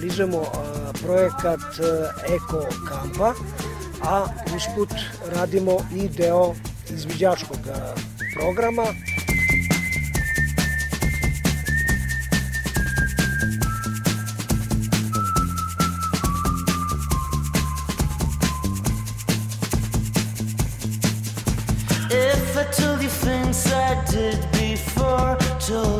realizujemo projekat Eko kampa, a usput radimo i deo izviđačkog programa. If I told you things I did before, told